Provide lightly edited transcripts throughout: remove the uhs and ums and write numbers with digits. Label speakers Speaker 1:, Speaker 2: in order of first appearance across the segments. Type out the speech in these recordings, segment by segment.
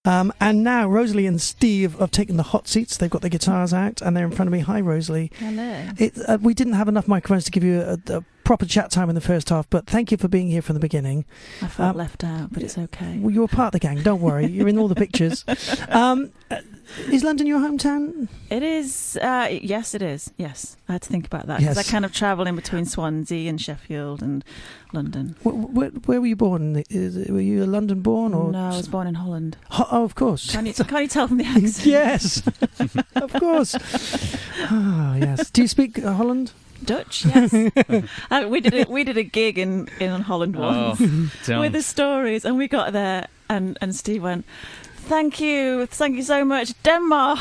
Speaker 1: And now Rosalie and Steve have taken the hot seats. They've got their guitars out and they're in front of me. Hi, Rosalie.
Speaker 2: Hello.
Speaker 1: We didn't have enough microphones to give you a proper chat time in the first half, but thank you for being here from the beginning.
Speaker 2: I felt left out, but it's okay.
Speaker 1: Well, you're part of the gang, don't worry. You're in all the pictures. Is London your hometown?
Speaker 2: It is. Yes, it is. Yes. I had to think about that because I kind of travel in between Swansea and Sheffield and London.
Speaker 1: Where were you born? Were you a London born? Or?
Speaker 2: No, I was born in Holland.
Speaker 1: Oh, of course.
Speaker 2: Can you tell from the accent?
Speaker 1: Yes, of course. Oh, yes. Do you speak Holland?
Speaker 2: Dutch, yes. We did a gig in Holland once with the Stories, and we got there, and Steve went, Thank you so much, Denmark.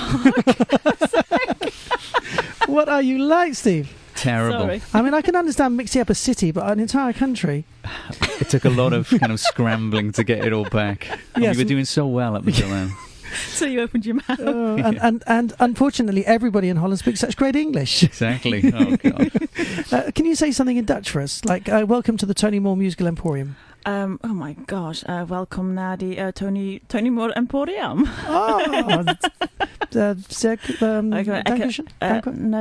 Speaker 1: What are you like, Steve?
Speaker 3: Terrible.
Speaker 2: Sorry.
Speaker 1: I mean, I can understand mixing up a city, but an entire country.
Speaker 3: It took a lot of kind of scrambling to get it all back.
Speaker 1: Yes.
Speaker 3: We were doing so well up until then.
Speaker 2: So you opened your mouth.
Speaker 1: And unfortunately, everybody in Holland speaks such great English.
Speaker 3: Exactly. Oh, God.
Speaker 1: Can you say something in Dutch for us? Like, welcome to the Tony Moore Musical Emporium.
Speaker 2: Oh my gosh, welkom naar die Tony Moore Emporium.
Speaker 1: Oh,
Speaker 2: Nou,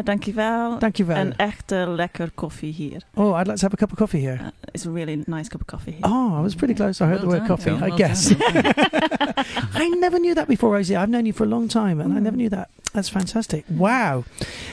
Speaker 2: dankjewel.
Speaker 1: Dankjewel.
Speaker 2: En echt lekker koffie hier.
Speaker 1: Oh, I'd like to have a cup of coffee here.
Speaker 2: It's a really nice cup of coffee here.
Speaker 1: Oh, I was pretty close. I heard the word coffee, I guess. I never knew that before, Rosie. I've known you for a long time, and I never knew that. That's fantastic. Wow.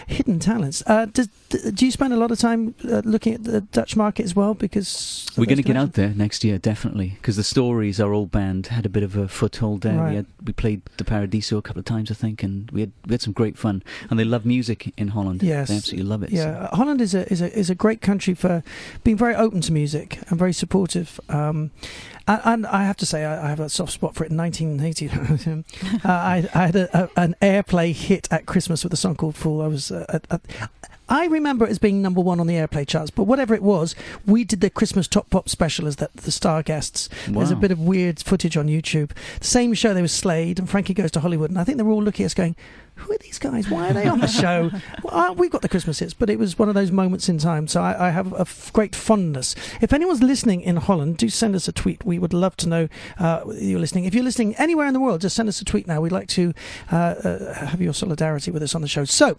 Speaker 1: Hidden talents. Do you spend a lot of time looking at the Dutch market as well? Because
Speaker 3: we're going to get out there next year, definitely, because the Stories, our old band, had a bit of a foothold there.
Speaker 1: Right.
Speaker 3: We played the Paradiso a couple of times, I think, and we had some great fun. And they love music in Holland.
Speaker 1: Yes,
Speaker 3: they absolutely love it.
Speaker 1: Yeah, so. Holland is a great country for being very open to music and very supportive. And I have to say, I have a soft spot for it. In 1980, I had an Airplay hit at Christmas with a song called "Fool." I remember it as being number one on the Airplay charts, but whatever it was, we did the Christmas Top Pop special as the star guests. Wow. There's a bit of weird footage on YouTube. The same show, there was Slade and Frankie Goes to Hollywood, and I think they were all looking at us going, who are these guys? Why are they on the show? Well, we've got the Christmas hits, but it was one of those moments in time, so I have a great fondness. If anyone's listening in Holland, do send us a tweet. We would love to know you're listening. If you're listening anywhere in the world, just send us a tweet now. We'd like to have your solidarity with us on the show. So,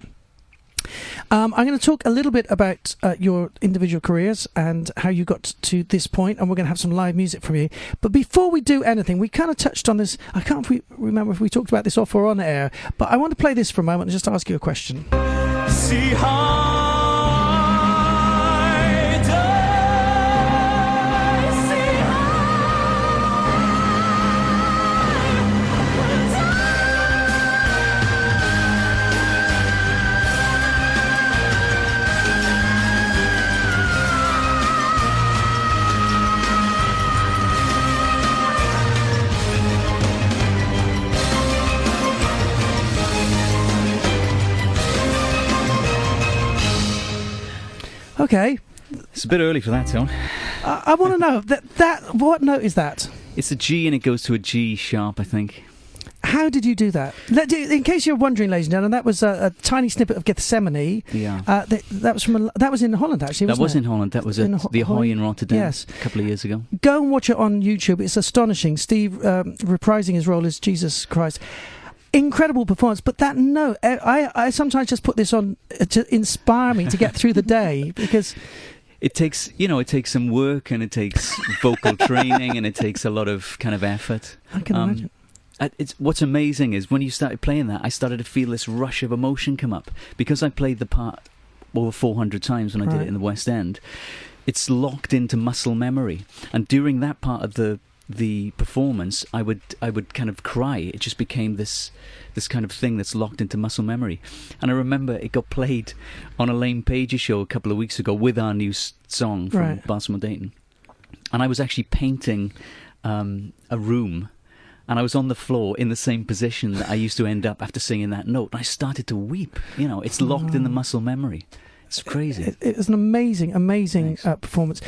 Speaker 1: I'm going to talk a little bit about your individual careers and how you got to this point, and we're going to have some live music from you. But before we do anything, we kind of touched on this. I can't remember if we talked about this off or on air, but I want to play this for a moment and just ask you a question. See how Okay.
Speaker 3: It's a bit early for that tone.
Speaker 1: I want to know that what note is that?
Speaker 3: It's a G and it goes to a G sharp, I think.
Speaker 1: How did you do that? In case you're wondering, ladies and gentlemen, that was a tiny snippet of Gethsemane.
Speaker 3: Yeah.
Speaker 1: That was in Holland, actually.
Speaker 3: That was in Holland. That was at the Ahoy in Rotterdam.
Speaker 1: Yes.
Speaker 3: A couple of years ago.
Speaker 1: Go and watch it on YouTube. It's astonishing. Steve reprising his role as Jesus Christ. Incredible performance, but that note, I sometimes just put this on to inspire me to get through the day, because
Speaker 3: it takes some work, and it takes vocal training, and it takes a lot of kind of effort.
Speaker 1: I can imagine.
Speaker 3: What's amazing is when you started playing that, I started to feel this rush of emotion come up, because I played the part over 400 times when I did it in the West End. It's locked into muscle memory, and during that part of the performance, I would kind of cry. It just became this kind of thing that's locked into muscle memory. And I remember it got played on a Lane Pager show a couple of weeks ago with our new song from Balsamo Deighton. And I was actually painting a room, and I was on the floor in the same position that I used to end up after singing that note. And I started to weep. It's locked in the muscle memory. It's crazy.
Speaker 1: It was an amazing performance.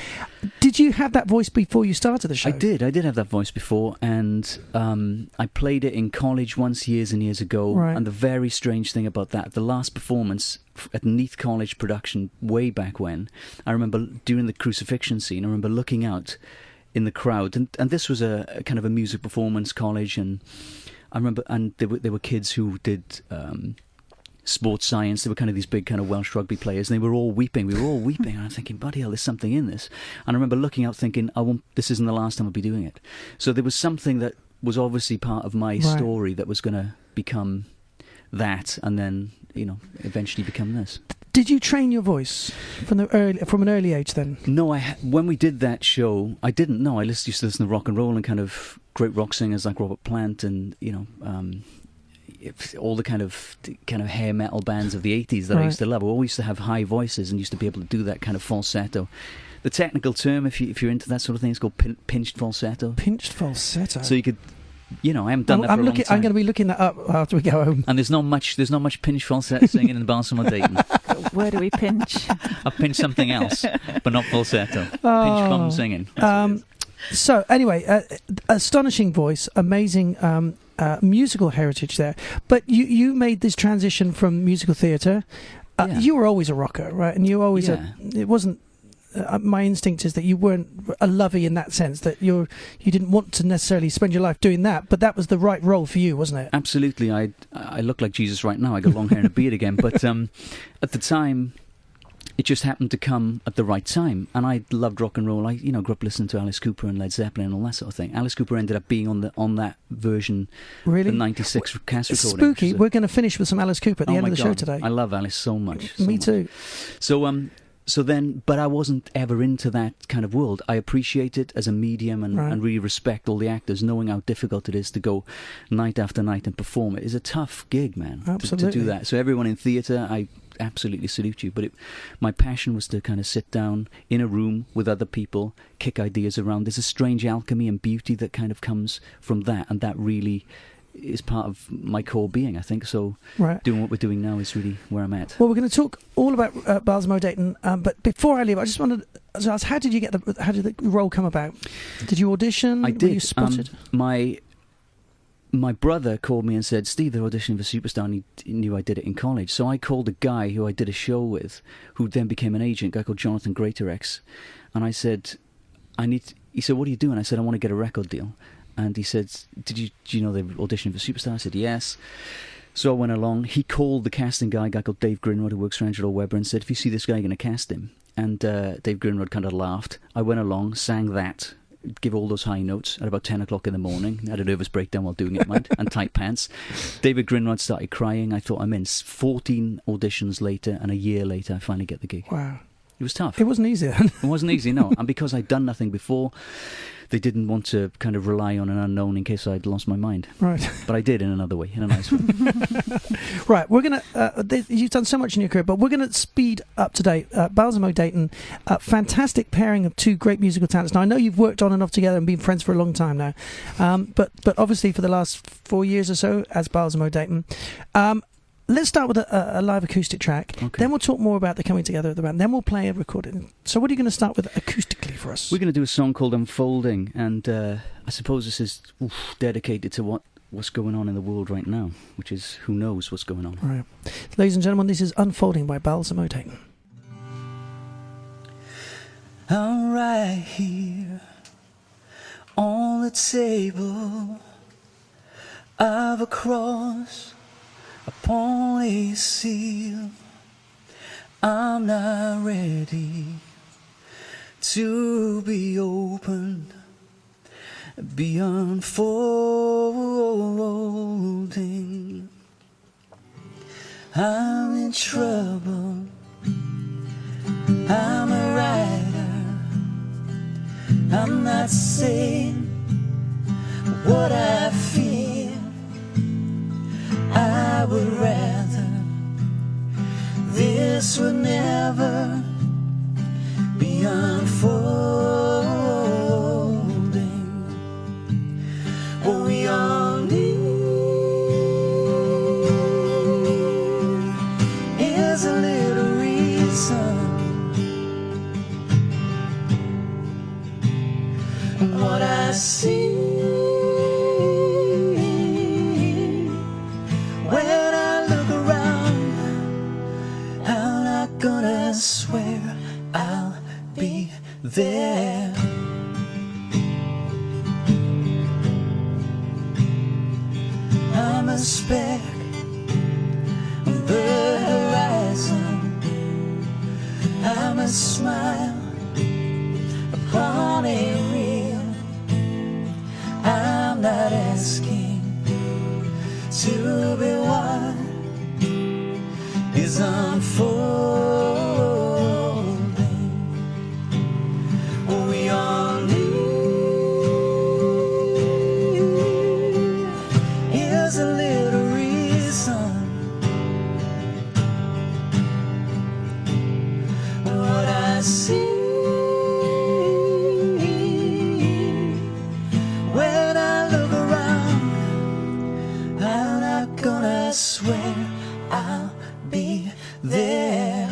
Speaker 1: Did you have that voice before you started the show?
Speaker 3: I did have that voice before, and I played it in college once years and years ago. Right. And the very strange thing about that, the last performance at Neath College production way back when, I remember during the crucifixion scene, I remember looking out in the crowd, and this was a kind of a music performance college, and I remember, and there were kids who did sports science. They were kind of these big kind of Welsh rugby players, and they were all weeping. We were all weeping, and I'm thinking, bloody hell, there's something in this. And I remember looking out thinking, this isn't the last time I'll be doing it. So there was something that was obviously part of my story that was going to become that, and then, eventually become this.
Speaker 1: Did you train your voice from an early age then? No,
Speaker 3: when we did that show, I didn't. No, I used to listen to rock and roll and kind of great rock singers like Robert Plant and all the kind of hair metal bands of the 80s that I used to love. We all used to have high voices and used to be able to do that kind of falsetto. The technical term, if you're into that sort of thing, is called pinched falsetto.
Speaker 1: Pinched falsetto.
Speaker 3: So you could. I haven't done that for a long time.
Speaker 1: I'm going to be looking that up after we go home.
Speaker 3: And there's not much pinched falsetto singing in Balsamo Deighton.
Speaker 2: Where do we pinch?
Speaker 3: I've pinched something else, but not falsetto. Pinch bum singing.
Speaker 1: So anyway, astonishing voice, amazing musical heritage there. But you made this transition from musical theatre. You were always a rocker, right? And you always it wasn't. My instinct is that you weren't a lovey in that sense, that you didn't want to necessarily spend your life doing that, but that was the right role for you, wasn't it?
Speaker 3: Absolutely. I look like Jesus right now. I got long hair and a beard again, but at the time, it just happened to come at the right time, and I loved rock and roll. I grew up listening to Alice Cooper and Led Zeppelin and all that sort of thing. Alice Cooper ended up being on that version,
Speaker 1: really?
Speaker 3: The '96 cast recording.
Speaker 1: Spooky. We're going to finish with some Alice Cooper at the end of the show today.
Speaker 3: I love Alice so much.
Speaker 1: Me too.
Speaker 3: So then, but I wasn't ever into that kind of world. I appreciate it as a medium and really respect all the actors, knowing how difficult it is to go night after night and perform. It is a tough gig, man, to do that. So everyone in theatre, I absolutely salute you. But my passion was to kind of sit down in a room with other people, kick ideas around. There's a strange alchemy and beauty that kind of comes from that, and that really is part of my core being, I think. So doing what we're doing now is really where I'm at.
Speaker 1: Well, we're going to talk all about Balsamo Deighton, but before I leave, I just wanted to ask, how did the role come about? Did you audition?
Speaker 3: I did.
Speaker 1: Were you spotted?
Speaker 3: My brother called me and said, Steve, they're auditioning for Superstar, and he knew I did it in college. So I called a guy who I did a show with, who then became an agent, a guy called Jonathan Greatorex, and I said, he said, what are you doing? I said, I want to get a record deal. And he said, do you know they're auditioning for Superstar? I said, yes. So I went along. He called the casting guy, a guy called Dave Grinrod, who works for Angelo Weber, and said, if you see this guy, you're going to cast him. And Dave Grinrod kind of laughed. I went along, sang that, give all those high notes at about 10 o'clock in the morning. I had a nervous breakdown while doing it, mind, and tight pants. David Grinrod started crying. I thought, I'm in. 14 auditions later, and a year later, I finally get the gig.
Speaker 1: Wow.
Speaker 3: It was tough.
Speaker 1: It wasn't easy then.
Speaker 3: It wasn't easy, no. And because I'd done nothing before, they didn't want to kind of rely on an unknown in case I'd lost my mind.
Speaker 1: Right.
Speaker 3: But I did in another way, in a nice way.
Speaker 1: Right, we're going to... you've done so much in your career, but we're going to speed up today. Balsamo Deighton, fantastic pairing of two great musical talents. Now, I know you've worked on and off together and been friends for a long time now, but obviously for the last 4 years or so as Balsamo Deighton. Let's start with a live acoustic track. Okay. Then we'll talk more about the coming together of the band. Then we'll play a recording. So what are you going to start with acoustically for us?
Speaker 3: We're going to do a song called Unfolding, and I suppose this is dedicated to what's going on in the world right now, which is who knows what's going on.
Speaker 1: All right. Ladies and gentlemen, this is Unfolding by Balsamo Deighton.
Speaker 4: I'm right here on the table of a cross upon a seal. I'm not ready to be opened, be unfolding. I'm in trouble, I'm a writer, I'm not saying what I feel. I would rather this would never be unfolding. What we all need is a little reason. What I see when I look around, how I a speck on the horizon. I'm a smile upon a reel. I'm not asking to be what is unfolding. We all need is a little reason. What I see when I look around, I'm not gonna swear I'll be there.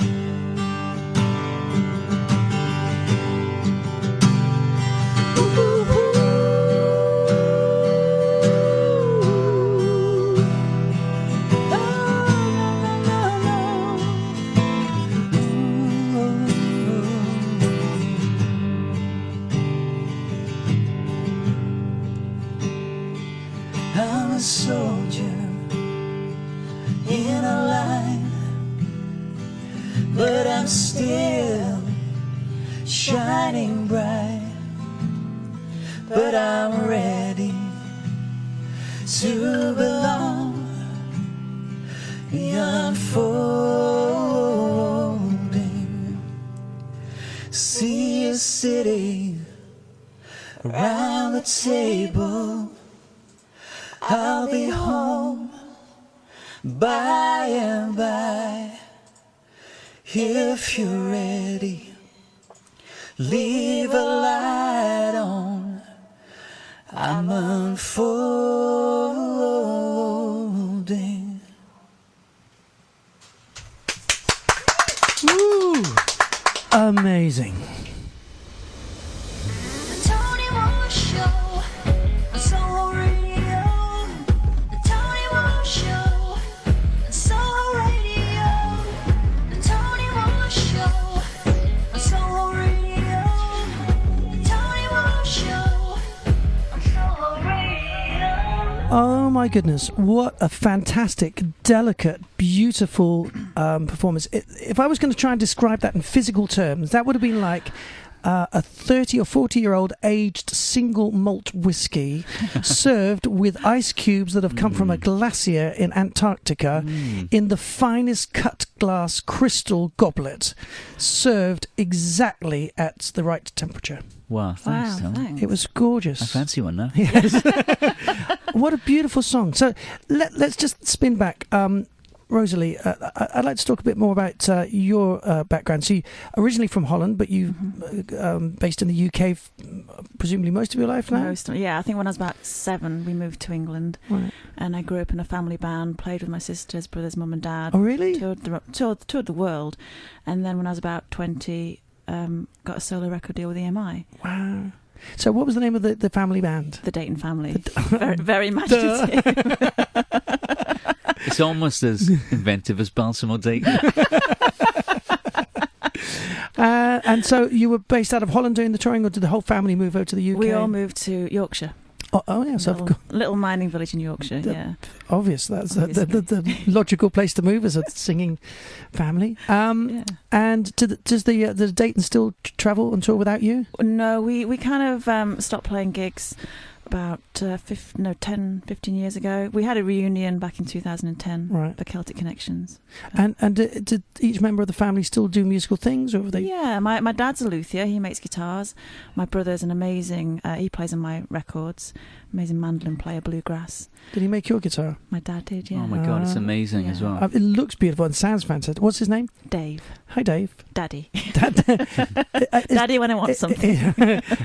Speaker 4: I'm a soldier in a line, but I'm still shining bright. But I'm ready to belong beyond folding. See a city around the table. I'll be home by and by. If you're ready, leave a light on. I'm unfolding.
Speaker 1: Woo! Amazing.
Speaker 5: The Tony Wall Show on Soho Radio. The Tony Wall Show on Soho Radio. The Tony Wall Show on Soho Radio. The Tony Wall Show on Soho Radio.
Speaker 1: Oh my goodness, what a fantastic, delicate, beautiful performance. If I was going to try and describe that in physical terms, that would have been like a 30 or 40-year-old aged single malt whiskey served with ice cubes that have come from a glacier in Antarctica in the finest cut glass crystal goblet, served exactly at the right temperature.
Speaker 3: Wow, thanks, Tom.
Speaker 2: Thanks.
Speaker 1: It was gorgeous.
Speaker 3: I fancy one now.
Speaker 1: Yes. What a beautiful song. So let's just spin back. Rosalie, I'd like to talk a bit more about your background. So, you originally from Holland, but you based in the UK, presumably most of your life now?
Speaker 2: Yeah, I think when I was about 7, we moved to England.
Speaker 1: Right.
Speaker 2: And I grew up in a family band, played with my sisters, brothers, mum and dad.
Speaker 1: Oh, really?
Speaker 2: Toured the world. And then when I was about 20, got a solo record deal with EMI.
Speaker 1: Wow. So what was the name of the family band?
Speaker 2: The Deighton family. Very, very imaginative.
Speaker 3: It's almost as inventive as Balsamo Deighton.
Speaker 1: And so you were based out of Holland doing the touring, or did the whole family move over to the UK?
Speaker 2: We all moved to Yorkshire.
Speaker 1: Oh yes,
Speaker 2: Little mining village in Yorkshire, yeah.
Speaker 1: Obvious. That's the logical place to move as a singing family.
Speaker 2: Yeah.
Speaker 1: And does the Deighton still travel and tour without you?
Speaker 2: No, we kind of stopped playing gigs about 10, 15 years ago. We had a reunion back in 2010
Speaker 1: Right.
Speaker 2: for Celtic Connections.
Speaker 1: And did each member of the family still do musical things, or were they?
Speaker 2: Yeah, my dad's a luthier. He makes guitars. My brother's an amazing. He plays on my records. Amazing mandolin player, bluegrass.
Speaker 1: Did he make your guitar?
Speaker 2: My dad did. Yeah.
Speaker 3: Oh my God, it's amazing as well.
Speaker 1: It looks beautiful and sounds fantastic. What's his name?
Speaker 2: Dave.
Speaker 1: Hi, Dave.
Speaker 2: Daddy.
Speaker 1: Daddy
Speaker 2: when I want something.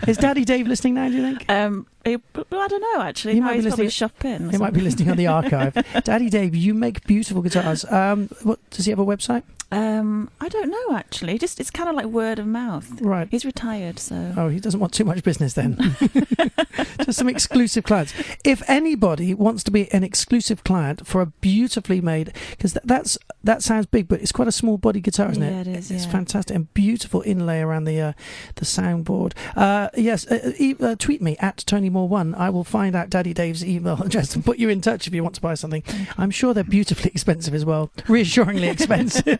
Speaker 1: Is Daddy Dave listening now, do you think?
Speaker 2: I don't know, actually.
Speaker 1: He might be
Speaker 2: he's probably
Speaker 1: listening-
Speaker 2: shopping.
Speaker 1: He might be listening on the archive. Daddy Dave, you make beautiful guitars. What does he have a website?
Speaker 2: I don't know, actually. Just it's kind of like word of mouth.
Speaker 1: Right.
Speaker 2: He's retired, so...
Speaker 1: Oh, he doesn't want too much business then. Just some exclusive clients. If anybody wants to be an exclusive client for a beautifully made... Because that sounds big, but it's quite a small body guitar, isn't it?
Speaker 2: Yeah, it is,
Speaker 1: It's
Speaker 2: yeah.
Speaker 1: fantastic and beautiful inlay around the soundboard. Yes, tweet me at TonyMoore1. I will find out Daddy Dave's email address and put you in touch if you want to buy something. I'm sure they're beautifully expensive as well. Reassuringly expensive.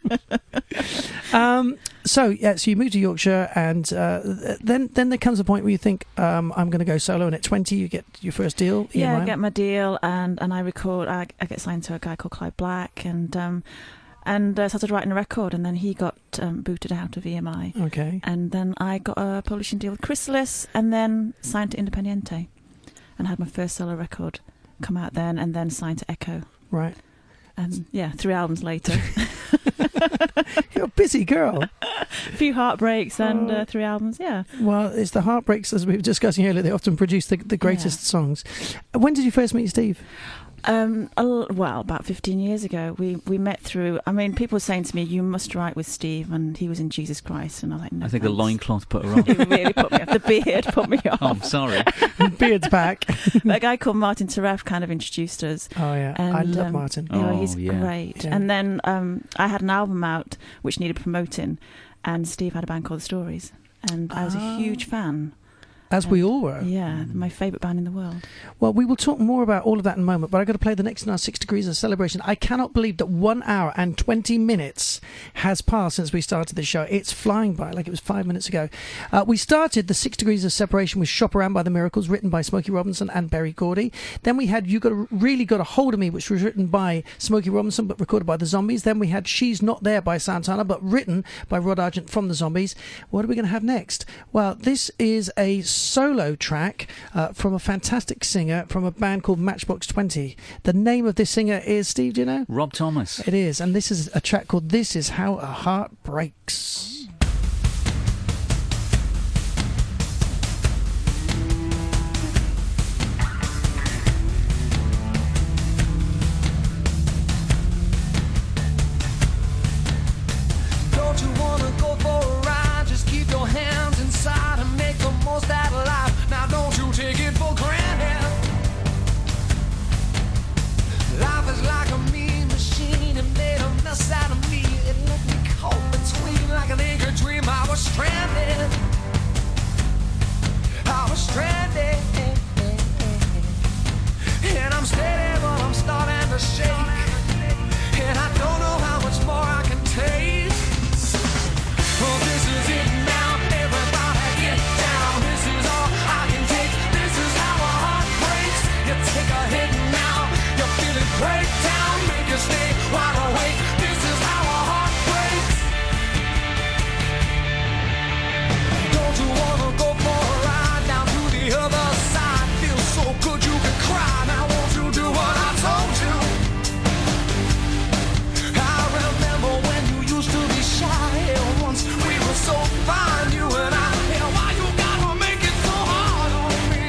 Speaker 1: So you move to Yorkshire, and then there comes a point where you think, I'm going to go solo, and at 20 you get your first deal.
Speaker 2: Yeah,
Speaker 1: EMI.
Speaker 2: I get my deal, and I record. I get signed to a guy called Clive Black, and started writing a record, and then he got booted out of EMI.
Speaker 1: Okay.
Speaker 2: And then I got a publishing deal with Chrysalis, and then signed to Independiente, and had my first solo record come out then, and then signed to Echo.
Speaker 1: Right.
Speaker 2: And 3 albums later.
Speaker 1: You're a busy girl.
Speaker 2: A few heartbreaks and 3 albums, yeah.
Speaker 1: Well, it's the heartbreaks, as we were discussing earlier, they often produce the greatest songs. When did you first meet Steve?
Speaker 2: Well, about 15 years ago. We met through... I mean, people were saying to me, you must write with Steve, and he was in Jesus Christ. And I was like, no,
Speaker 3: I think
Speaker 2: thanks.
Speaker 3: the loincloth put her off.
Speaker 2: It really put me off. The beard put me off.
Speaker 3: Oh, I'm sorry.
Speaker 1: Beard's back.
Speaker 2: A guy called Martin Teref kind of introduced us.
Speaker 1: Oh, yeah.
Speaker 2: And,
Speaker 1: I love Martin.
Speaker 2: He's great.
Speaker 1: Yeah.
Speaker 2: And then I had an album out which needed promoting, and Steve had a band called The Stories. And I was a huge fan.
Speaker 1: As we all were.
Speaker 2: Yeah, my favourite band in the world.
Speaker 1: Well, we will talk more about all of that in a moment, but I've got to play the next in our 6 Degrees of Celebration. I cannot believe that 1 hour and 20 minutes has passed since we started the show. It's flying by like it was 5 minutes ago. We started the 6 Degrees of Separation with Shop Around by the Miracles, written by Smokey Robinson and Berry Gordy. Then we had Really Got a Hold of Me, which was written by Smokey Robinson but recorded by the Zombies. Then we had She's Not There by Santana but written by Rod Argent from the Zombies. What are we going to have next? Well, this is a solo track from a fantastic singer from a band called Matchbox 20. The name of this singer is, Steve, do you know?
Speaker 3: Rob Thomas.
Speaker 1: It is, and this is a track called This Is How a Heart Breaks.
Speaker 4: Don't you wanna go for a ride? Just keep your hands inside and make the most out of life. Now don't you take it for granted. Life is like a mean machine. It made a mess out of me. It left me caught between like an anchor dream. I was stranded. I was stranded. And I'm steady, but I'm starting to shake. And I don't know how much more I can take. Oh, this is it now. Everybody get down. This is all I can take. This is how a heart breaks. You take a hit now. You feel it break down. Make you stay wide awake. This is how a heart breaks. Don't you wanna go for a ride down to the other side? Feels so good you can cry. Now won't you do what I told you? I remember when you used to be shy. Once we were so fine, you and I. Yeah, why you gotta make it so hard on me?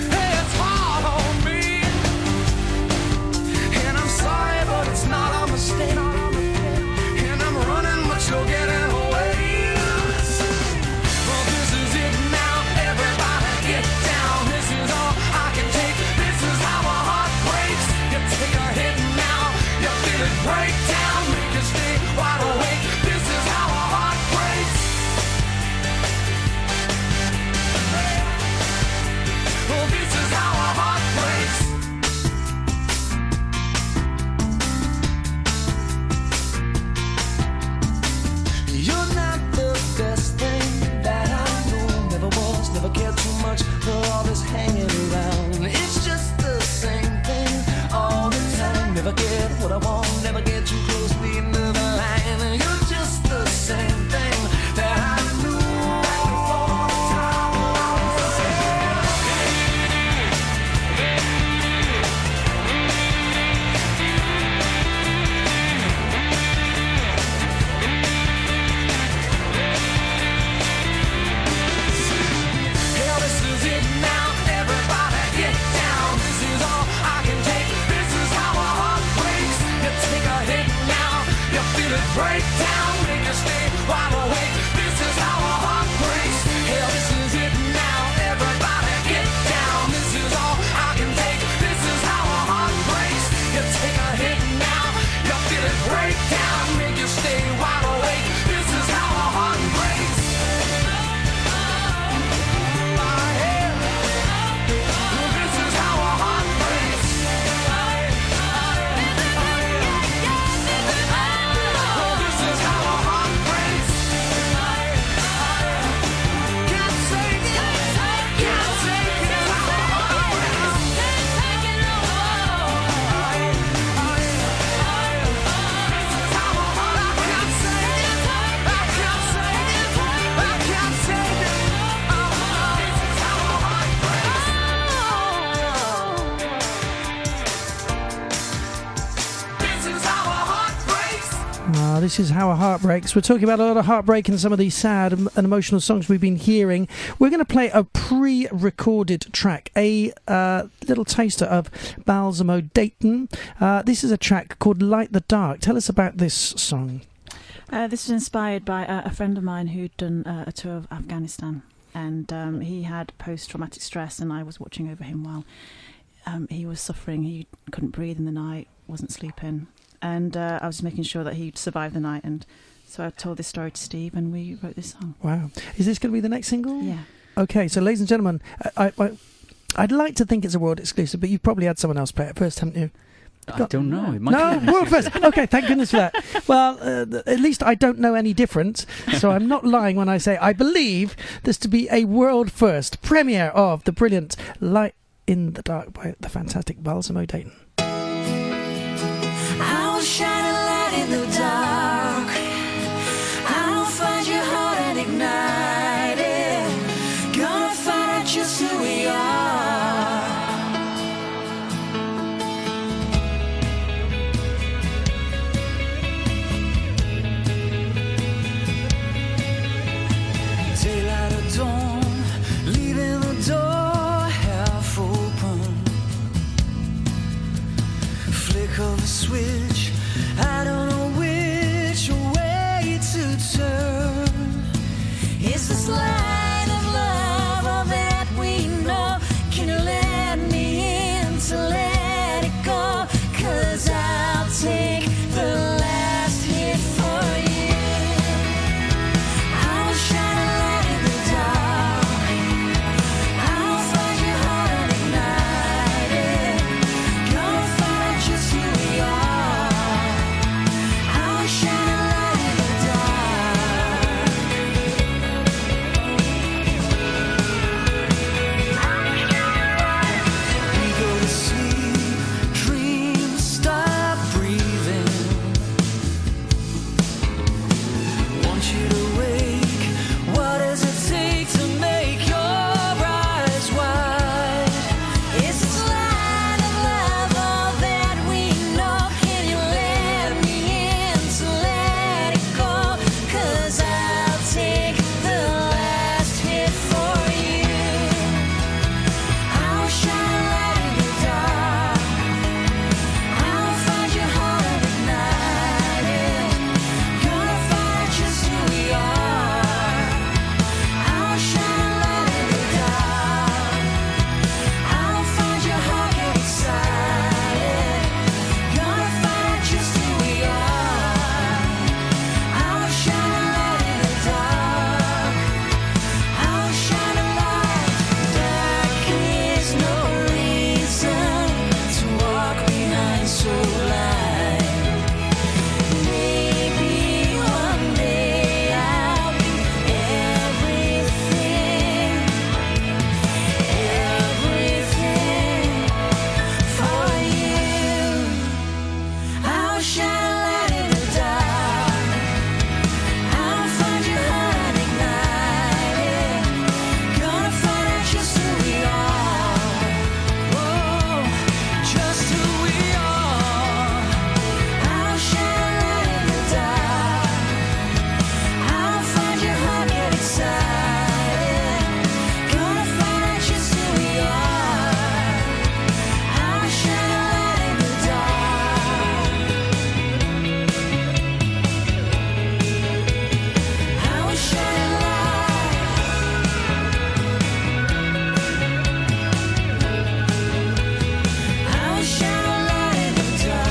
Speaker 4: Hey, it's hard on me. And I'm sorry, but it's not a mistake. And I'm running, but you're getting away. Well, this is it now. Everybody get down. This is all I can take. This is how a heart breaks. You take a hit now. You feel it break down. Make you stay wide awake. This is how a heart breaks. Well, this is how a heart breaks. You're not the best thing that I know. Never was, never cared too much for all this hanging around. It's just the same thing all the time. Never get what I want, never get too close to the end of the line. You're just the same thing that I knew before the time was. Hell, this is it now. Everybody get down. This is all I can take. This is how a heart breaks. You take a hit
Speaker 1: This is How a Heart Breaks. We're talking about a lot of heartbreak in some of these sad and emotional songs we've been hearing. We're going to play a pre-recorded track, a little taster of Balsamo Deighton. This is a track called Light the Dark. Tell us about this song.
Speaker 2: This was inspired by a friend of mine who'd done a tour of Afghanistan, and he had post-traumatic stress, and I was watching over him while he was suffering. He couldn't breathe in the night, wasn't sleeping. And I was making sure that he'd survive the night, and so I told this story to Steve, and we wrote this song.
Speaker 1: Wow. Is this going to be the next single?
Speaker 2: Yeah.
Speaker 1: Okay, so ladies and gentlemen, I'd like to think it's a world exclusive, but you've probably had someone else play it first, haven't you?
Speaker 3: I don't know. It might
Speaker 1: No, world first. Okay, thank goodness for that. Well, at least I don't know any different, so I'm not lying when I say I believe this to be a world first premiere of the brilliant Light in the Dark by the fantastic Balsamo Deighton.
Speaker 5: I'll shine a light in the dark. I'll find your heart and ignite it. Gonna find out just who we are. Daylight or dawn, leaving the door half open. Flick of a switch, I don't know which way to turn. Is this light of love all that we know? Can you let me in to let it go? 'Cause I'll take the last hit for you. I will shine a light in the dark. I'll find your heart and ignite it. Gonna find out just who we are. I will shine a light in the dark. We go to sleep, dreams stop breathing. Want you to wake. What does it take to make your eyes wide? Is this light of love all that we know? Can you let me in to let it go? 'Cause I'll take the last hit for you. I'll shine a light in the dark. I'll find your heart and ignite it. Gonna find out just who we are. I'll shine a light in the dark. I'll find your heart, get excited. Gonna find out just who we are. I'll shine a light in the dark. I'll shine a light. Dark is no reason to walk behind so light. Maybe one day I'll be everything for you. I'll shine a light in the dark. I'll find your heart and ignite it. Gonna find out just who we are. Oh, just who we are. I'll shine a light in the dark. I'll find your heart, get excited. Gonna find out just who we are. I'll shine a light in the dark. I will shine a light. I will shine a light in the dark.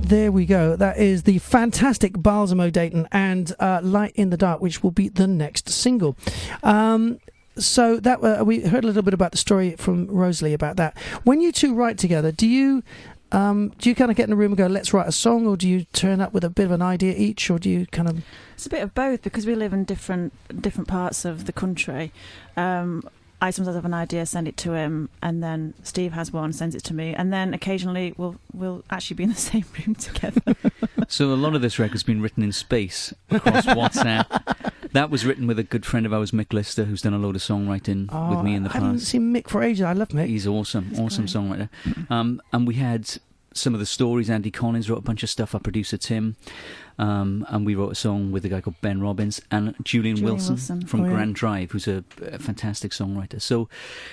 Speaker 1: There we go. That is the fantastic Balsamo Deighton and Light in the Dark, which will be the next single. So that we heard a little bit about the story from Rosalie about that. When you two write together, do you kind of get in a room and go, let's write a song, or do you turn up with a bit of an idea each, or do you kind of...
Speaker 2: It's a bit of both, because we live in different parts of the country. I sometimes have an idea, send it to him, and then Steve has one, sends it to me, and then occasionally we'll actually be in the same room together.
Speaker 3: So a lot of this record's been written in space across WhatsApp. That was written with a good friend of ours, Mick Lister, who's done a load of songwriting with me in the past.
Speaker 1: I haven't seen Mick for ages. I love Mick.
Speaker 3: He's awesome, awesome songwriter. And we had some of the stories. Andy Collins wrote a bunch of stuff, our producer Tim, and we wrote a song with a guy called Ben Robbins and Julian Wilson from Grand Drive, who's a fantastic songwriter. So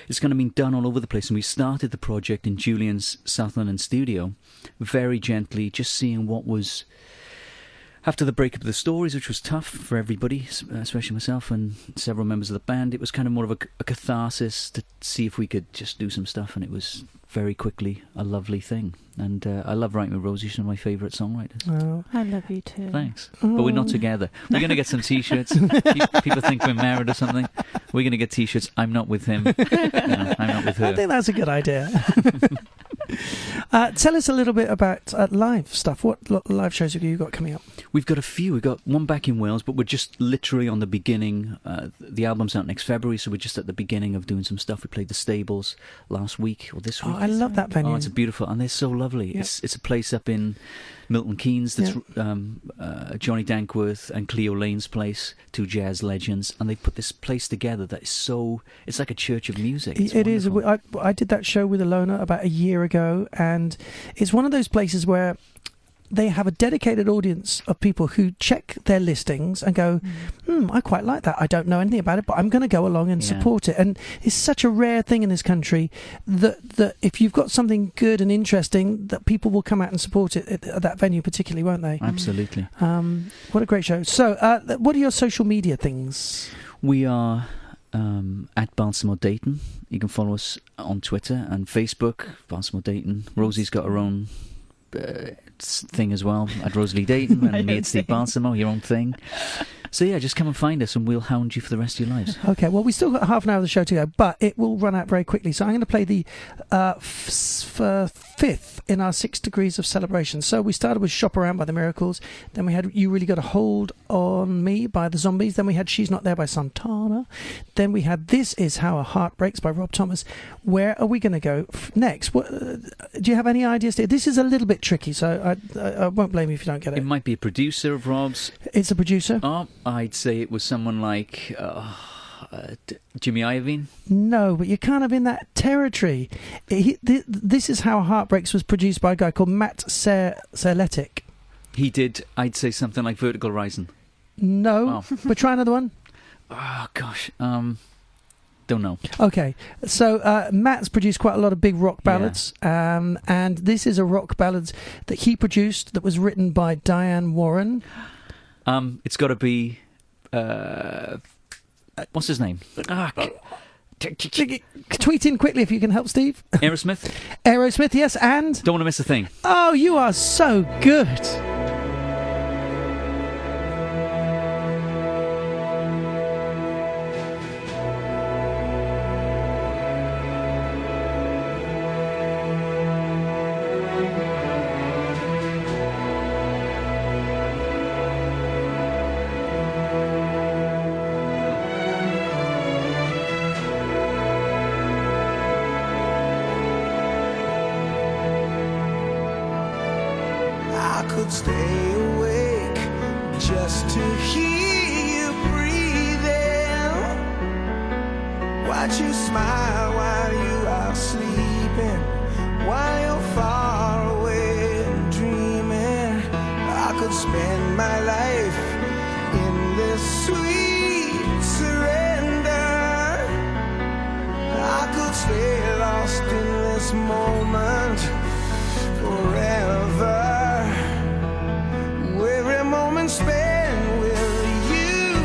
Speaker 3: it's kind of been done all over the place, and we started the project in Julian's South London studio, very gently, just seeing what was... After the breakup of the Stories, which was tough for everybody, especially myself and several members of the band, it was kind of more of a catharsis to see if we could just do some stuff, and it was very quickly a lovely thing. And I love writing with Rosie. She's one of my favourite songwriters.
Speaker 1: Oh.
Speaker 2: I love you too.
Speaker 3: Thanks. But we're not together. We're going to get some T-shirts. People think we're married or something. We're going to get T-shirts. I'm not with him. I'm not with her.
Speaker 1: I think that's a good idea. Tell us a little bit about live stuff. What live shows have you got coming up?
Speaker 3: We've got a few. We've got one back in Wales, but we're just literally on the beginning. The album's out next February, so we're just at the beginning of doing some stuff. We played the Stables last week or this week.
Speaker 1: Oh, I love that venue.
Speaker 3: Oh, it's beautiful, and they're so lovely.
Speaker 1: Yep.
Speaker 3: It's a place up in Milton Keynes that's Johnny Dankworth and Cleo Lane's place, two jazz legends, and they put this place together that is so... It's like a church of music.
Speaker 1: It is. I did that show with Alona about a year ago, and it's one of those places where they have a dedicated audience of people who check their listings and go, I quite like that. I don't know anything about it, but I'm going to go along and support it. And it's such a rare thing in this country that if you've got something good and interesting, that people will come out and support it at that venue particularly, won't they?
Speaker 3: Absolutely.
Speaker 1: What a great show. So what are your social media things?
Speaker 3: We are at Balsamo Deighton. You can follow us on Twitter and Facebook, Balsamo Deighton. Rosie's got her own thing as well, at Rosalie Dayton, and me at Steve Balsamo, your own thing. So yeah, just come and find us and we'll hound you for the rest of your lives.
Speaker 1: Okay, well, we still got half an hour of the show to go, but it will run out very quickly. So I'm going to play the fifth in our 6 Degrees of Celebration. So we started with Shop Around by the Miracles, then we had You Really Got a Hold on Me by the Zombies, then we had She's Not There by Santana, then we had This Is How a Heart Breaks by Rob Thomas. Where are we going to go next? Do you have any ideas? This is a little bit tricky, so I won't blame you if you don't get it.
Speaker 3: It might be a producer of Rob's.
Speaker 1: It's a producer?
Speaker 3: Oh, I'd say it was someone like Jimmy Iovine.
Speaker 1: No, but you're kind of in that territory. This Is How Heart Breaks was produced by a guy called Matt Serletic.
Speaker 3: He did, I'd say, something like Vertical Horizon.
Speaker 1: No, but try another one.
Speaker 3: Oh, gosh. Don't know.
Speaker 1: Okay, so Matt's produced quite a lot of big rock ballads, and this is a rock ballad that he produced that was written by Diane Warren.
Speaker 3: It's got to be... what's his name?
Speaker 1: Tweet in quickly if you can help, Steve.
Speaker 3: Aerosmith?
Speaker 1: Aerosmith, yes, and...
Speaker 3: Don't want to miss a thing.
Speaker 1: Oh, you are so good.
Speaker 5: I could stay awake just to hear you breathing. Watch you smile while you are sleeping, while you're far away and dreaming. I could spend my life in this sweet surrender. I could stay lost in this moment forever. Every moment spent with you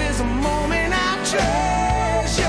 Speaker 5: is a moment I treasure.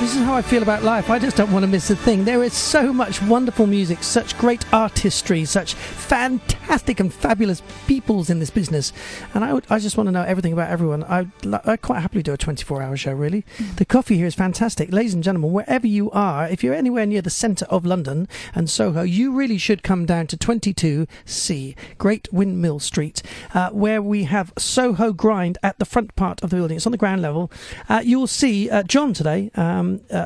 Speaker 1: This is how I feel about life. I just don't want to miss a thing. There is so much wonderful music, such great artistry, such fantastic and fabulous peoples in this business. And I just want to know everything about everyone. I'd quite happily do a 24-hour show, really. The coffee here is fantastic. Ladies and gentlemen, wherever you are, if you're anywhere near the centre of London and Soho, you really should come down to 22C, Great Windmill Street, where we have Soho Grind at the front part of the building. It's on the ground level. You'll see John today,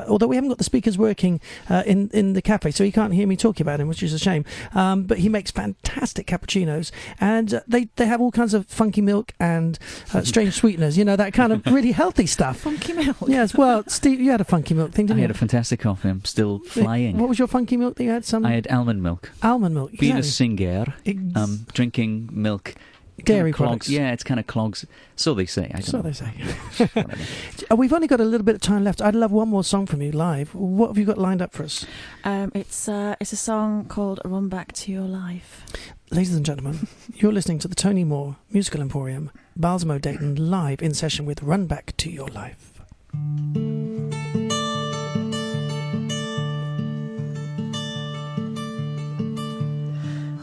Speaker 1: although we haven't got the speakers working in the cafe, so you can't hear me talking about him, which is a shame. But he makes fantastic cappuccinos, and they have all kinds of funky milk and strange sweeteners, you know, that kind of really healthy stuff.
Speaker 2: Funky milk?
Speaker 1: Yes, well, Steve, you had a funky milk thing, didn't
Speaker 3: I
Speaker 1: you?
Speaker 3: had a fantastic coffee. I'm still flying.
Speaker 1: What was your funky milk that you had?
Speaker 3: I had almond milk.
Speaker 1: Almond milk,
Speaker 3: Being a
Speaker 1: exactly.
Speaker 3: singer, drinking milk.
Speaker 1: Dairy
Speaker 3: kinda clogs.
Speaker 1: products.
Speaker 3: Yeah, it's kind of clogs. So they say. I don't
Speaker 1: So
Speaker 3: know.
Speaker 1: they say.
Speaker 3: Whatever.
Speaker 1: We've only got a little bit of time left. I'd love one more song from you live. What have you got lined up for us?
Speaker 2: It's a song called "Run Back to Your Life."
Speaker 1: Ladies and gentlemen, you're listening to the Tony Moore Musical Emporium, Balsamo Deighton, live in session with Run Back to Your Life.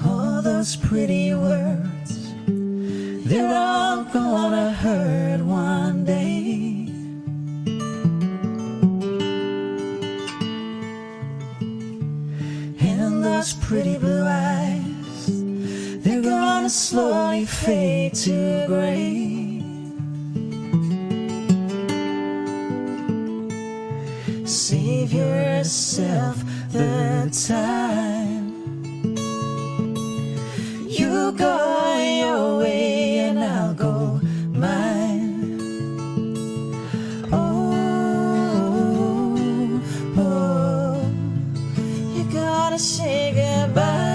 Speaker 5: All those pretty words, they're all gonna hurt one day. And those pretty blue eyes, they're gonna slowly fade to gray. Save yourself the time. You go your way and I'll go mine. Oh, oh, you gotta say goodbye.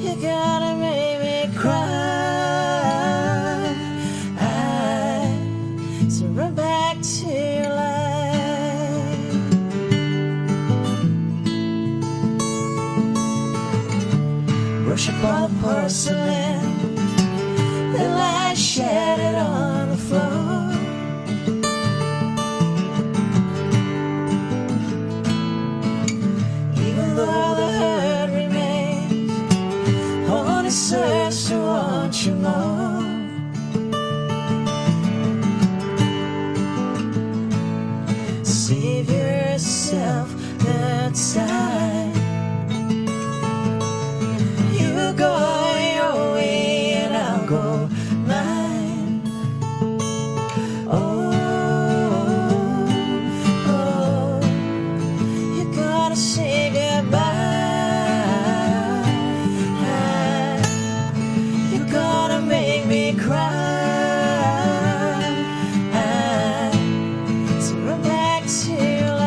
Speaker 5: You gotta make me cry. So run back to your life. Brush up all the porcelain, the light shattered on the floor. Even though the hurt remains, only serves to want you more. Save yourself the time. You go your way and I'll go mine. Oh, oh, you gotta say goodbye. You gotta make me cry. So run back to your life.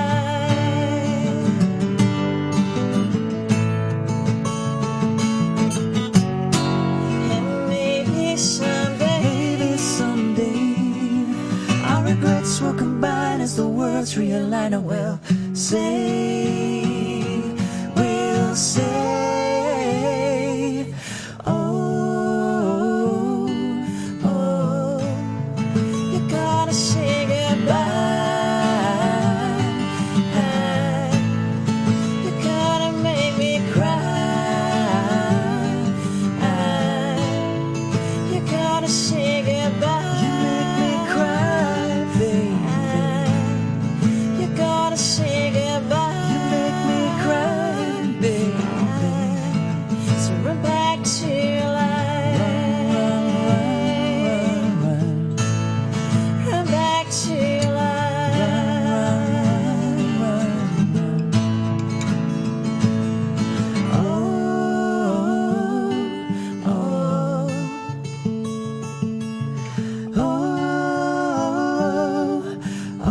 Speaker 5: And maybe someday, our regrets will combine as the worlds realign. And we'll say, oh, oh, you gotta say goodbye. You gotta make me cry. You gotta say goodbye. You make me cry, baby. You gotta say goodbye. You make me cry, baby. So run back to your life. Run back to your life. Oh, oh, oh, oh.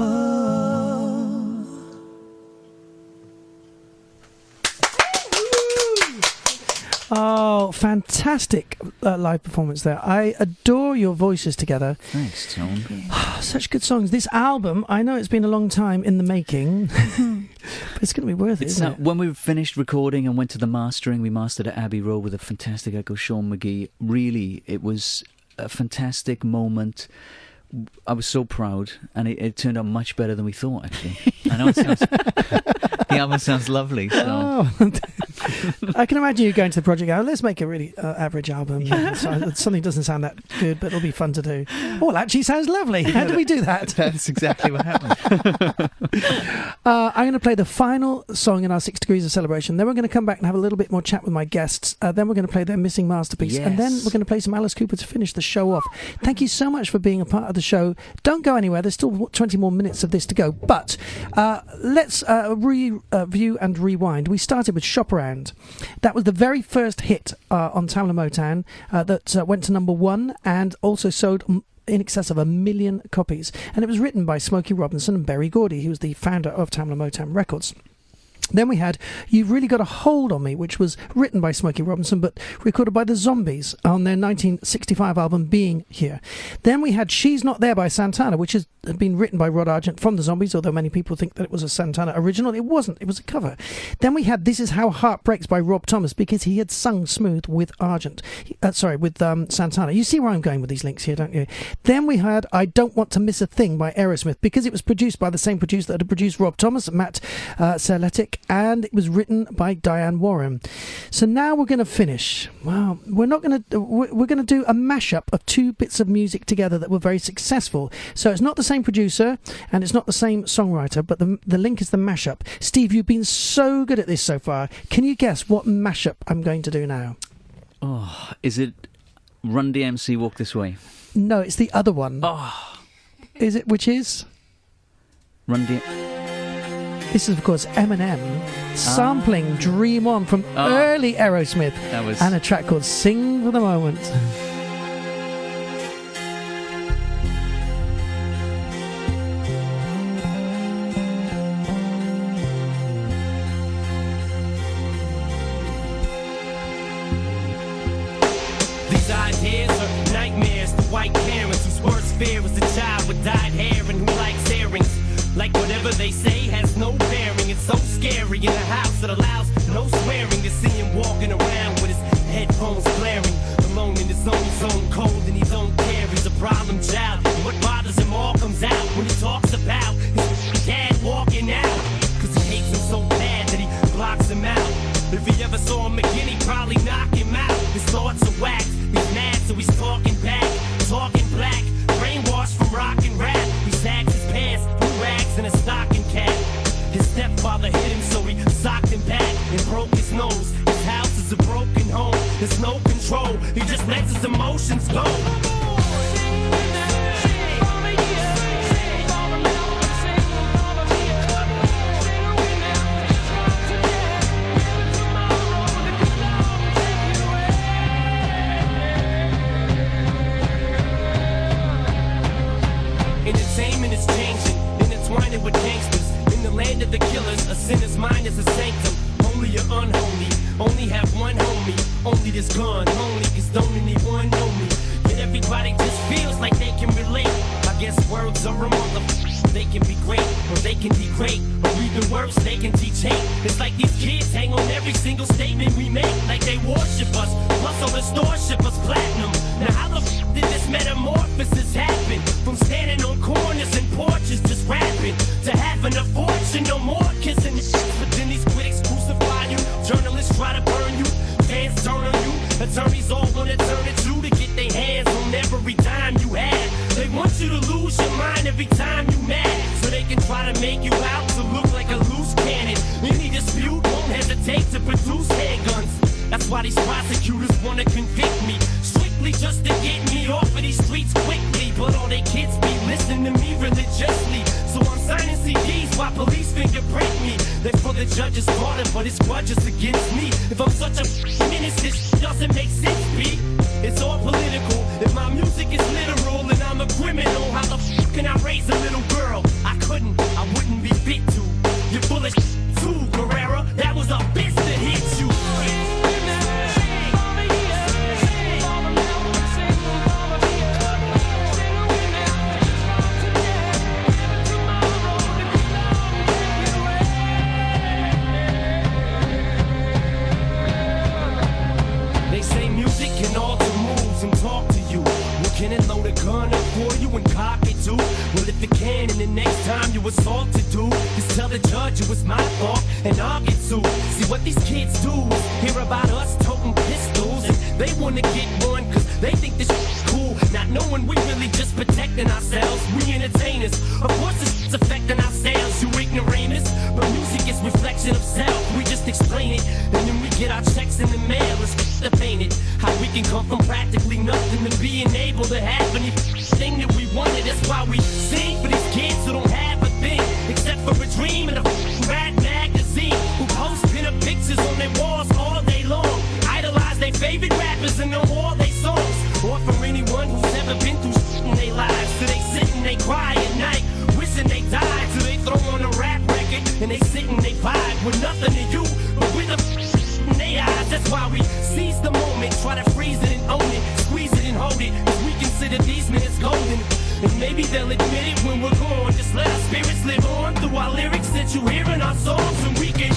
Speaker 1: Oh, fantastic live performance there. I adore your voices together.
Speaker 3: Thanks, Tom.
Speaker 1: Such good songs. This album, I know it's been a long time in the making, but it's going to be worth it,
Speaker 3: It's
Speaker 1: isn't
Speaker 3: not,
Speaker 1: it?
Speaker 3: when we finished recording and went to the mastering, we mastered at Abbey Road with a fantastic echo, Sean McGee. Really, it was a fantastic moment I was so proud, and it turned out much better than we thought, actually. I know it sounds... the album sounds lovely, so...
Speaker 1: Oh. I can imagine you going to the project going, let's make a really average album. So something doesn't sound that good, but it'll be fun to do. Oh, it actually sounds lovely. How do we do that?
Speaker 3: That's exactly what happened.
Speaker 1: I'm going to play the final song in our 6 Degrees of Celebration. Then we're going to come back and have a little bit more chat with my guests. Then we're going to play their missing masterpiece.
Speaker 3: Yes.
Speaker 1: And then we're going to play some Alice Cooper to finish the show off. Thank you so much for being a part of the show. Don't go anywhere. There's still 20 more minutes of this to go. But let's review and rewind. We started with Shop Around. That was the very first hit on Tamla Motown that went to number 1 and also sold in excess of 1 million copies. And it was written by Smokey Robinson and Berry Gordy, who was the founder of Tamla Motown Records. Then we had You've Really Got a Hold on Me, which was written by Smokey Robinson but recorded by the Zombies on their 1965 album Being Here. Then we had She's Not There by Santana, which had been written by Rod Argent from the Zombies, although many people think that it was a Santana original. It wasn't. It was a cover. Then we had This Is How Heart Breaks by Rob Thomas, because he had sung Smooth with Santana. You see where I'm going with these links here, don't you? Then we had I Don't Want to Miss a Thing by Aerosmith, because it was produced by the same producer that had produced Rob Thomas, Matt Serletic, and it was written by Diane Warren. So now we're going to finish. Well, we're going to do a mashup of 2 bits of music together that were very successful. So it's not the same producer and it's not the same songwriter, but the link is the mashup. Steve, you've been so good at this so far. Can you guess what mashup I'm going to do now?
Speaker 3: Oh, is it Run DMC Walk This Way?
Speaker 1: No, it's the other one.
Speaker 3: Oh.
Speaker 1: Is it? Which is?
Speaker 3: Run DMC...
Speaker 1: This is, of course, Eminem sampling Dream On from early Aerosmith, and a track called Sing for the Moment.
Speaker 6: These ideas are nightmares to white parents whose worst fear is a child with dyed hair and who likes earrings. Like whatever they say has no bearing. It's so scary in a house that allows no swearing. To see him walking around with his headphones blaring, alone in his own zone, cold and he don't care. He's a problem child, and what bothers him all comes out when he talks about his dad walking out. Cause he hates him so bad that he blocks him out. If he ever saw him again, he'd probably knock him out. His thoughts are whacked, he's mad so he's talking back, talking black, brainwashed from rock and rap. He sags his pants, rags and a stocking cap. His stepfather hit him so he socked him back and broke his nose. His house is a broken home, there's no control. He just lets his emotions go. Entertainment is changing, intertwining with gangsters. In the land of the killers, a sinner's mind is a sanctum. Only you're unholy, only have one homie. Only this gun, only cause don't anyone know me. Yet everybody just feels like they can relate. I guess words are a motherfucker. They can be great, or they can degrade, or even worse, they can teach hate. It's like these kids hang on every single statement we make, like they worship us. Plus all the stores ship us platinum. Now how the f did this metamorphosis happen? From standing on corners and porches just rapping, to having a fortune, no more kissing the shit. But then these critics crucify you, journalists try to burn you, fans turn on you, attorneys all wanna turn it you to get their hands on every dime you have. They want you to lose your mind every time you mad, so they can try to make you out to look like a loose cannon. Any dispute won't hesitate to produce handguns. That's why these prosecutors wanna convict me, strictly just to get me off of these streets quickly. But all they kids be listening to me religiously, so I'm signing CDs while police fingerprint me. They for the judge's order, but it's grudges against me. If I'm such a menace, this doesn't make sense, B. It's all political. If my music is literal and I'm a criminal, how the f can I raise a little girl? I couldn't, I wouldn't be fit to. You're full of too, Guerrera. That was a bitch that hit you. a gun up for you and cock it too? Well, if you can, and the next time you assault to do, just tell the judge it was my fault and I'll get sued. See what these kids do is hear about us toting pistols, and they wanna get one cause they think this is cool, not knowing we really just protecting ourselves. We entertainers, of course it's affecting our sales, you ignoramus, but music is reflection of self. We just explain it, and then we get our checks in the mail. It's to paint it, how we can come from practically nothing to being able to have anything that we wanted. That's why we sing for these kids who don't have a thing except for a dream and a rap magazine, who post pin-up pictures on their walls all day long, idolize their favorite rappers and know all their songs, or for anyone who's ever been through in their lives. So they sit and they cry at night, wishing they died. So they throw on a rap record and they sit and they vibe with nothing to you but with a in their eyes. That's why we seize the moment, try to freeze it and own it, squeeze it and hold it, cause we consider these minutes golden. And maybe they'll admit it when we're gone. Just let our spirits live on through our lyrics that you hear in our songs, and we can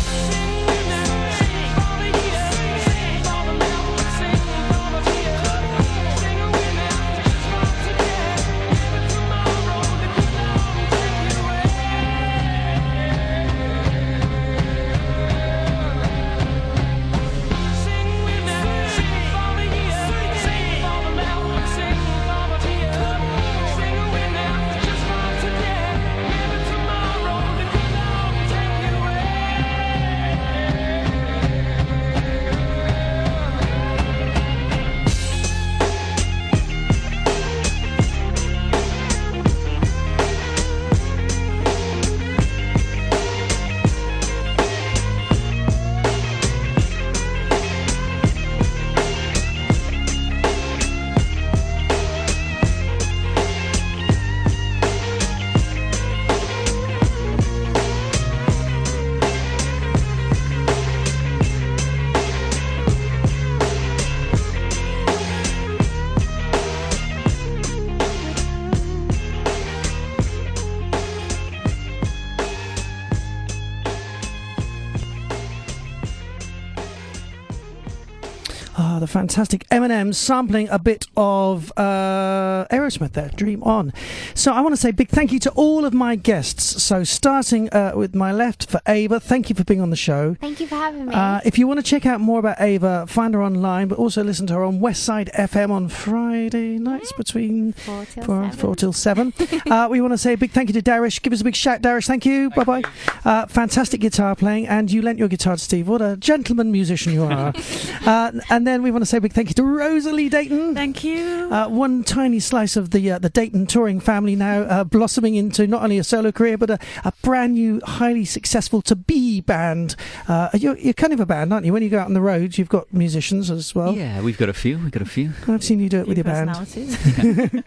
Speaker 1: the fantastic Eminem sampling a bit of Aerosmith there, Dream On. So I want to say big thank you to all of my guests. So starting with my left for Ava, thank you for being on the show.
Speaker 7: Thank you for having me.
Speaker 1: If you want to check out more about Ava, find her online, but also listen to her on Westside FM on Friday nights between 4 till 7. We want to say a big thank you to Darish. Give us a big shout, Darish. Thank you. Bye-bye. Fantastic guitar playing, and you lent your guitar to Steve. What a gentleman musician you are. And then we want to say a big thank you to Rosalie Deighton.
Speaker 2: Thank you.
Speaker 1: One tiny slice of the Deighton touring family now, blossoming into not only a solo career but a brand new, highly successful to-be band. You're kind of a band, aren't you? When you go out on the road, you've got musicians as well.
Speaker 3: Yeah, we've got a few.
Speaker 1: I've seen you do it with your band.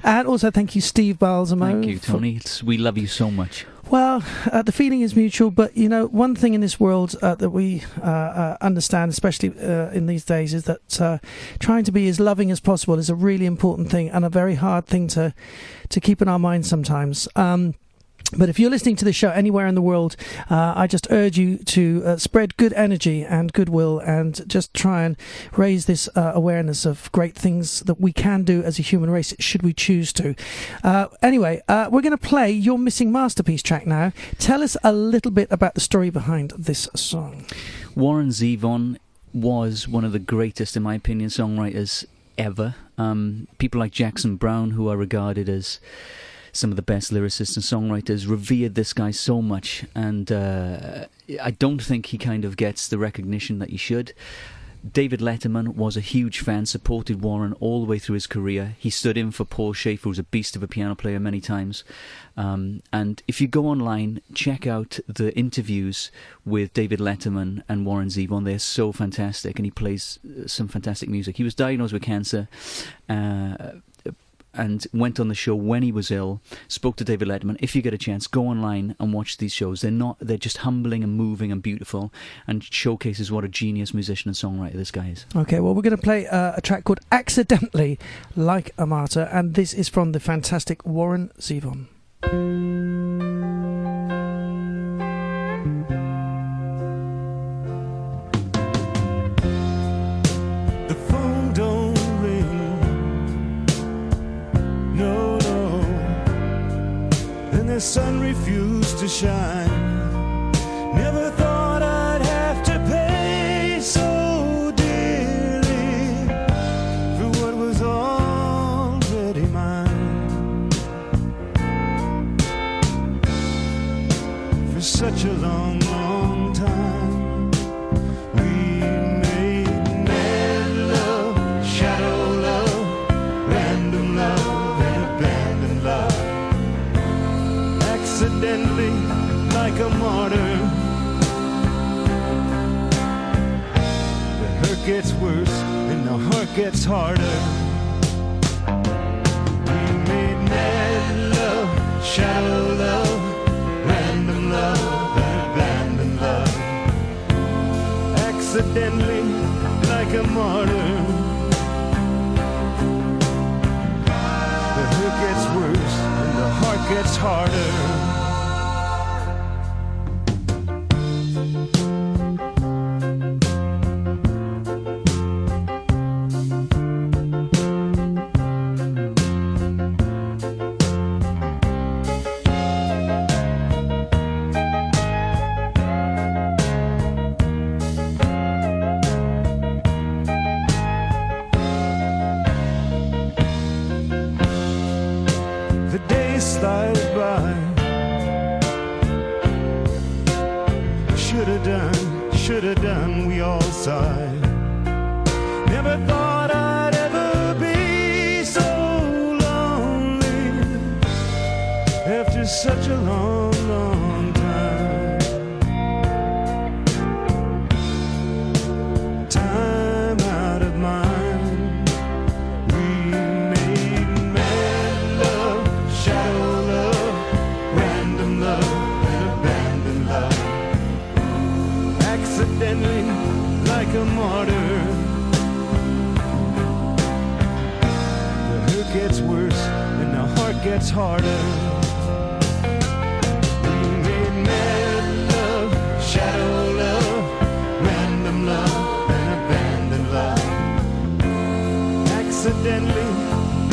Speaker 1: And also thank you, Steve Balsamo.
Speaker 3: Thank you, Tony. We love you so much.
Speaker 1: Well, the feeling is mutual, but you know, one thing in this world that we understand, especially in these days, is that trying to be as loving as possible is a really important thing and a very hard thing to keep in our minds sometimes. But if you're listening to this show anywhere in the world, I just urge you to spread good energy and goodwill and just try and raise this awareness of great things that we can do as a human race, should we choose to. Anyway, we're going to play Your Missing Masterpiece track now. Tell us a little bit about the story behind this song.
Speaker 3: Warren Zevon was one of the greatest, in my opinion, songwriters ever. People like Jackson Browne, who are regarded as some of the best lyricists and songwriters, revered this guy so much, and I don't think he kind of gets the recognition that he should. David Letterman was a huge fan, supported Warren all the way through his career. He stood in for Paul Schaefer, who was a beast of a piano player many times. And if you go online, check out the interviews with David Letterman and Warren Zevon. They're so fantastic, and he plays some fantastic music. He was diagnosed with cancer, and went on the show when he was ill, spoke to David Letterman. If you get a chance, go online and watch these shows. They're just humbling and moving and beautiful, and showcases what a genius musician and songwriter this guy is.
Speaker 1: Okay, well, we're going to play a track called Accidentally Like a Martyr, and this is from the fantastic Warren Zevon.
Speaker 8: The phone don't ring.
Speaker 7: the sun refused to shine. Never thought I'd have to pay so dearly for what was already mine. For such a long, long time we made mad love, shadow love, random love, and abandoned love. Accidentally, like a martyr. The hurt gets worse and the heart gets harder. We made mad love, shadow love, random love, and abandoned love. Accidentally, like a martyr. The hurt gets worse and the heart gets harder. The days slide by. Shoulda done, we all sigh. Never thought I'd ever be so lonely after such a long, long time. Time out of mind. We made mad love, shadow love, random love, and abandoned love. Accidentally, like a martyr. The hurt gets worse and the heart gets harder. We made mad love, shadow love, random love, and abandoned love. Accidentally,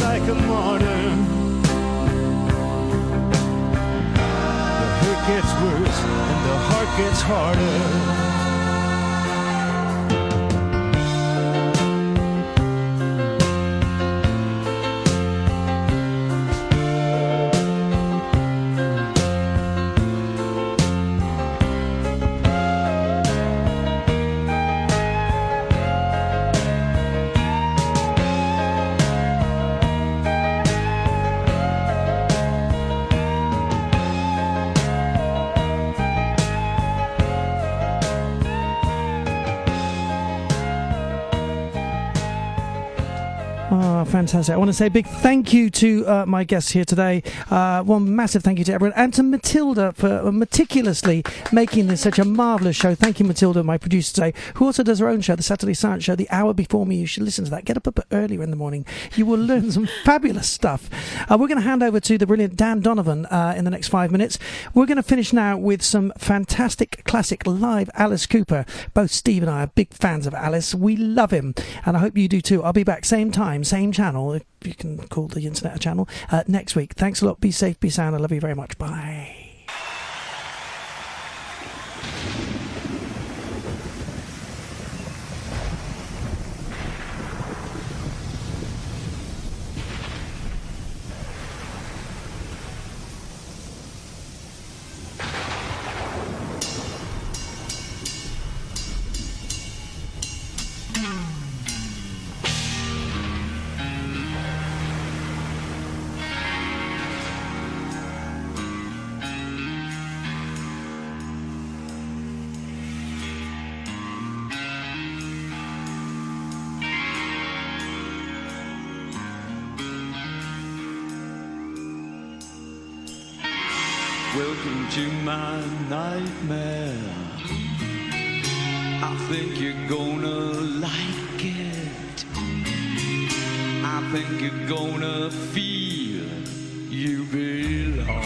Speaker 7: like a martyr. The hurt gets worse and the heart gets harder.
Speaker 1: Oh, fantastic. I want to say a big thank you to my guests here today. One massive thank you to everyone and to Matilda for meticulously making this such a marvellous show. Thank you, Matilda, my producer today, who also does her own show, the Saturday Science Show, the hour before me. You should listen to that. Get up a bit earlier in the morning. You will learn some fabulous stuff. We're going to hand over to the brilliant Dan Donovan in the next 5 minutes. We're going to finish now with some fantastic classic live Alice Cooper. Both Steve and I are big fans of Alice. We love him, and I hope you do too. I'll be back same time, same channel, if you can call the internet a channel, next week. Thanks a lot. Be safe, be sound. I love you very much. Bye.
Speaker 8: Welcome to my nightmare. I think you're gonna like it. I think you're gonna feel you belong.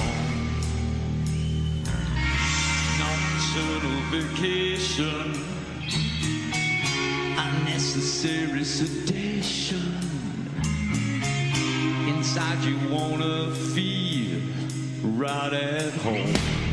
Speaker 8: Nocturnal vacation, unnecessary sedation. Inside you wanna feel right at home.